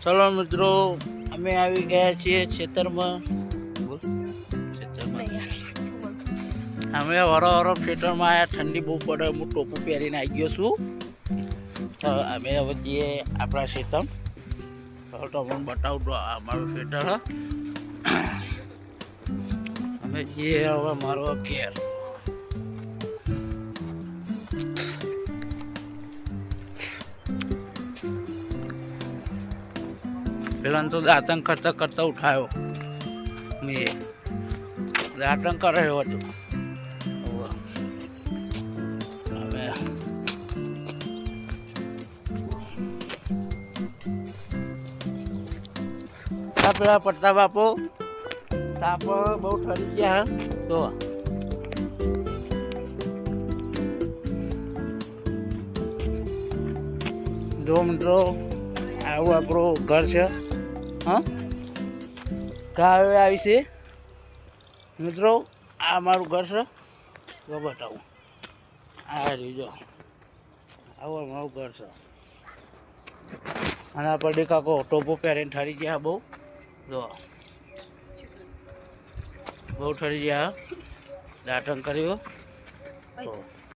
ચલો મિત્રો, અમે આવી ગયા છીએ ખેતરમાં. અમે વરો ખેતરમાં આવ્યા. ઠંડી બહુ પડે. હું ટોપું પહેરીને આવી ગયો છું. તો અમે હવે જઈએ આપણા ખેતર. તો તમને બતાવું તો અમારું ખેતર હ. અમે જઈએ હવે મારો ઘેર. પેલા તો દાંતણ કરતા કરતા ઉઠાયો. મેં દાંતણ કરાયો હતું. હવે પેલા પડતા બાપો તાપ બહુ ઠરી ગયા. તો જો મિત્રો, આવું આપણું ઘર છે. હા, ગાવે આવી છે મિત્રો. આ મારું ઘર છે. જો બતાવું. આ જો આવું અમારું ઘર છે. અને આ પડી કાકો ટોપો પહેરીને ઠરી ગયા. બહુ જો બહુ ઠરી ગયા. દાંતણ કર્યું. તો